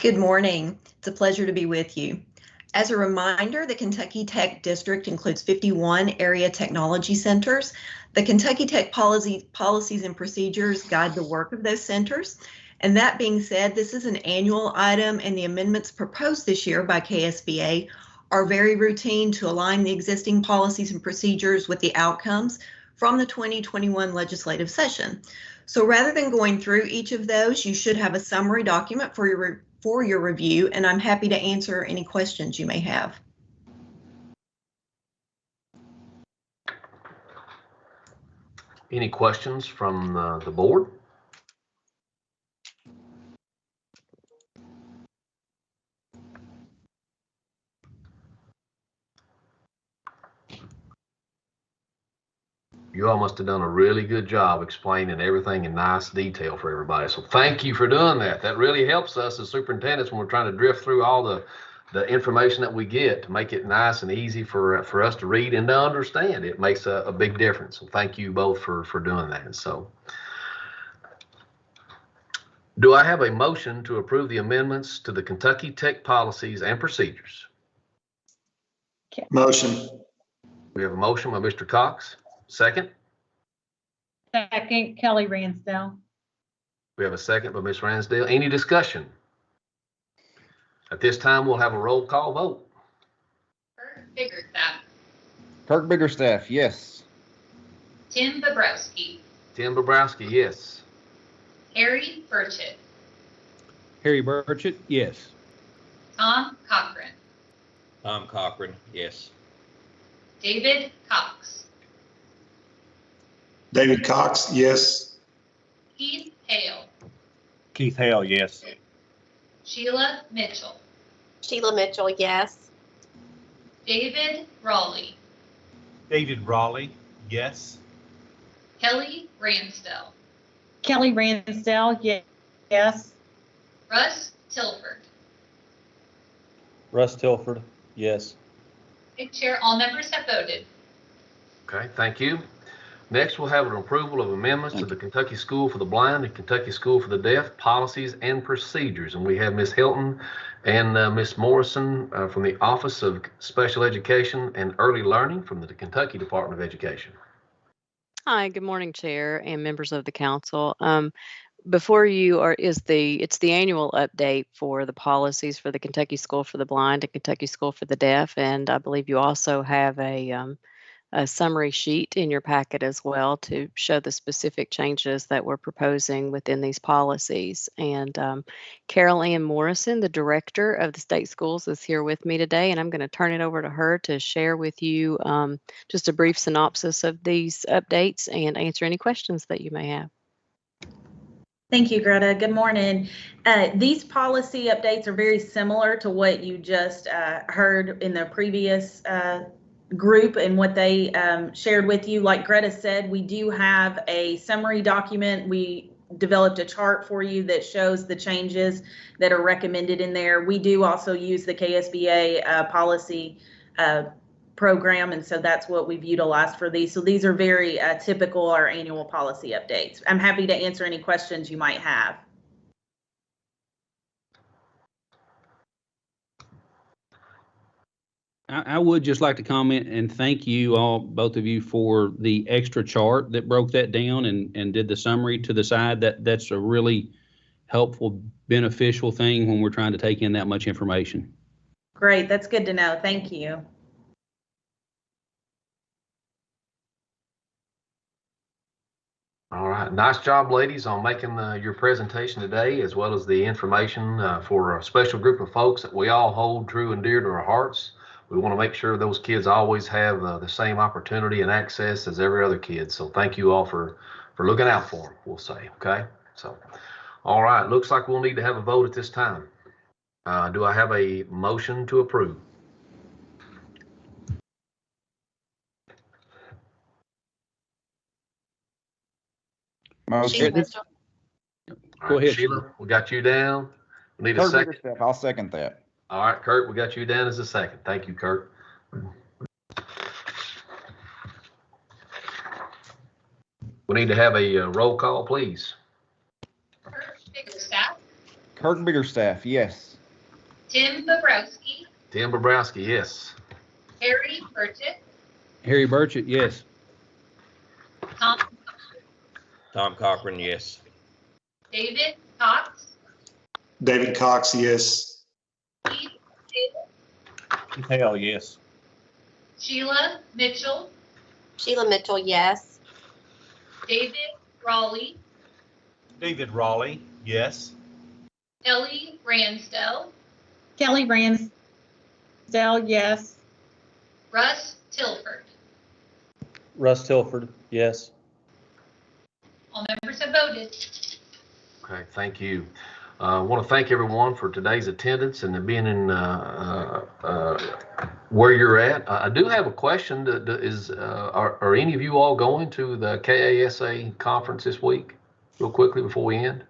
Good morning. It's a pleasure to be with you. As a reminder, the Kentucky Tech District includes 51 area technology centers. The Kentucky Tech policies and procedures guide the work of those centers. And that being said, this is an annual item, and the amendments proposed this year by KSBA are very routine to align the existing policies and procedures with the outcomes from the 2021 legislative session. So rather than going through each of those, you should have a summary document for your review, and I'm happy to answer any questions you may have. Any questions from the board? You all must have done a really good job explaining everything in nice detail for everybody. So thank you for doing that. That really helps us as superintendents when we're trying to drift through all the information that we get to make it nice and easy for us to read and to understand. It makes a big difference. So thank you both for doing that. So do I have a motion to approve the amendments to the Kentucky Tech policies and procedures? Motion. We have a motion by Mr. Cox. Second? Second, Kelly Ransdell. We have a second by Ms. Ransdell. Any discussion? At this time, we'll have a roll call vote. Kirk Biggerstaff, Kirk Biggerstaff, yes. Tim Bobrowski, Tim Bobrowski, yes. Harry Burchett, Harry Burchett, yes. Tom Cochran, Tom Cochran, yes. David Cox, David Cox, yes. Keith Hale, Keith Hale, yes. Sheila Mitchell, Sheila Mitchell, yes. David Raleigh, David Raleigh, yes. Kelly Ransdell, Kelly Ransdell, yes. Russ Tilford. Russ Tilford, yes. Big Chair, all members have voted. Okay, thank you. Next, we'll have an approval of amendments to the Kentucky School for the Blind and Kentucky School for the Deaf policies and procedures. And we have Ms. Hilton and Ms. Morrison from the Office of Special Education and Early Learning from the Kentucky Department of Education. Hi, good morning, Chair and members of the council. Before you it's the annual update for the policies for the Kentucky School for the Blind and Kentucky School for the Deaf, and I believe you also have a summary sheet in your packet as well to show the specific changes that we're proposing within these policies. And Carol Ann Morrison, the director of the state schools, is here with me today, and I'm going to turn it over to her to share with you just a brief synopsis of these updates and answer any questions that you may have. Thank you, Greta. Good morning. These policy updates are very similar to what you just heard in the previous group and what they shared with you. Like Greta said, we do have a summary document. We developed a chart for you that shows the changes that are recommended in there. We do also use the KSBA policy program, and so that's what we've utilized for these. So these are very typical, our annual policy updates. I'm happy to answer any questions you might have. I would just like to comment and thank you all, both of you, for the extra chart that broke that down and did the summary to the side. That's a really helpful, beneficial thing when we're trying to take in that much information. Great, that's good to know. Thank you. All right, nice job, ladies, on making your presentation today, as well as the information for a special group of folks that we all hold true and dear to our hearts. we want to make sure those kids always have the same opportunity and access as every other kid. So thank you all for looking out for them, we'll say, okay? So, all right, looks like we'll need to have a vote at this time. Do I have a motion to approve? Motion. Go ahead, Sheila. We got you down. We need a Kurt second. Biggerstaff, I'll second that. All right, Kurt, we got you down as a second. Thank you, Kurt. We need to have a roll call, please. Kurt Biggerstaff, Kurt Biggerstaff, yes. Tim Bobrowski, Tim Bobrowski, yes. Harry Burchett, Harry Burchett, yes. Tom Cochran, yes. David Cox, David Cox, yes. Keith Hale, Keith Hale, yes. Sheila Mitchell, Sheila Mitchell, yes. David Raleigh, David Raleigh, yes. Ellie Ransdell, Kelly Ransdell, yes. Russ Tilford. Russ Tilford, yes. All members have voted. Okay, thank you. I want to thank everyone for today's attendance and being in where you're at. I do have a question. Are any of you all going to the KASA conference this week? Real quickly before we end.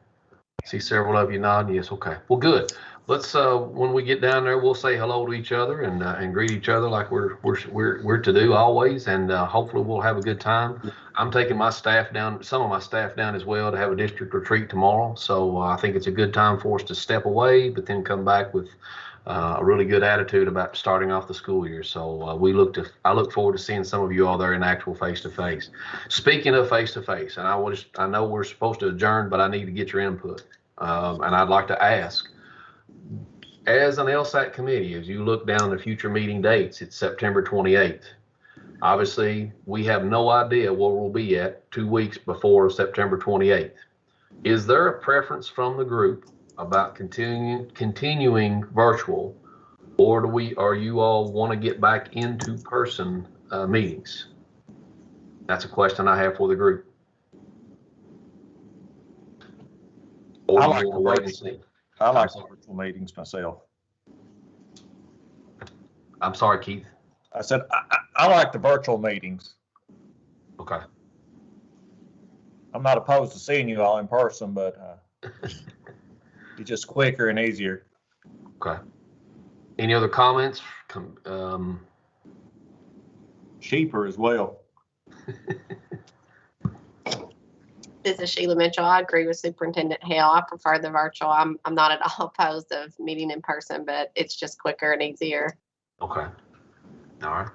See several of you nodding. Yes, okay. Well, good. Let's when we get down there, we'll say hello to each other and greet each other like we're to do always, and hopefully we'll have a good time. I'm taking my staff down, some of my staff down as well, to have a district retreat tomorrow. So I think it's a good time for us to step away, but then come back with a really good attitude about starting off the school year. So I look forward to seeing some of you all there in actual face-to-face. Speaking of face-to-face, and I know we're supposed to adjourn, but I need to get your input. And I'd like to ask, as an LSAC committee, as you look down the future meeting dates, it's September 28th. Obviously, we have no idea where we'll be at 2 weeks before September 28th. Is there a preference from the group about continuing virtual, or are you all want to get back into person meetings? That's a question I have for the group. Or I you like want to wait and see? I like virtual meetings myself. I'm sorry, Keith. I said, I like the virtual meetings. Okay. I'm not opposed to seeing you all in person, but it's just quicker and easier. Okay. Any other comments? Cheaper as well. This is Sheila Mitchell. I agree with Superintendent Hale. I prefer the virtual. I'm not at all opposed of meeting in person, but it's just quicker and easier. Okay. All right.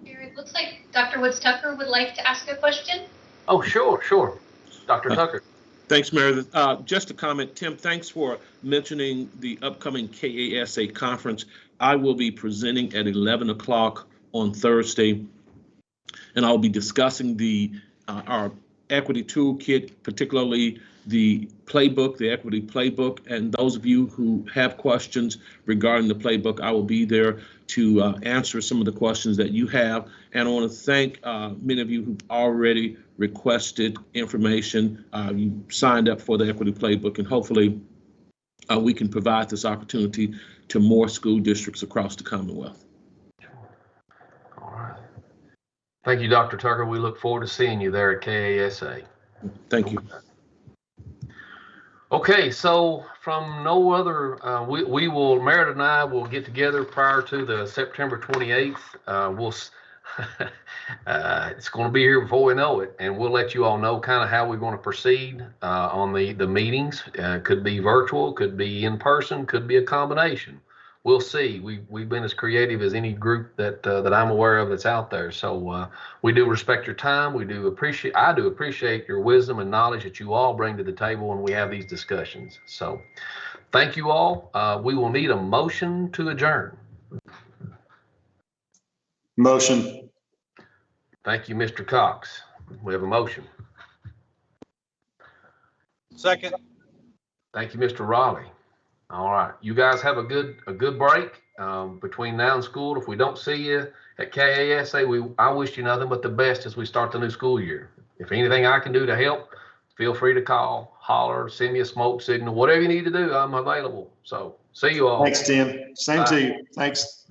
Here, it looks like Dr. Woods Tucker would like to ask a question. Oh, sure. Dr. Tucker. Thanks, Meredith. Just a comment, Tim, thanks for mentioning the upcoming KASA conference. I will be presenting at 11 o'clock on Thursday, and I'll be discussing our equity toolkit, particularly the playbook, the equity playbook. And those of you who have questions regarding the playbook, I will be there to answer some of the questions that you have. And I want to thank many of you who've already requested information. You signed up for the equity playbook, and hopefully we can provide this opportunity to more school districts across the Commonwealth. All right. Thank you, Dr. Tucker. We look forward to seeing you there at KASA. Thank you. Okay, so from no other, Meredith and I will get together prior to the September 28th. It's going to be here before we know it, and we'll let you all know kind of how we're going to proceed on the meetings. Could be virtual, could be in person, could be a combination. We'll see. We've been as creative as any group that I'm aware of that's out there. So we do respect your time. I do appreciate your wisdom and knowledge that you all bring to the table when we have these discussions. So thank you all. We will need a motion to adjourn. Motion. Thank you, Mr. Cox. We have a motion. Second. Thank you, Mr. Raleigh. All right. You guys have a good break between now and school. If we don't see you at KASA, I wish you nothing but the best as we start the new school year. If anything I can do to help, feel free to call, holler, send me a smoke signal, whatever you need to do, I'm available. So see you all. Thanks, Tim. Same Bye. to you. Thanks.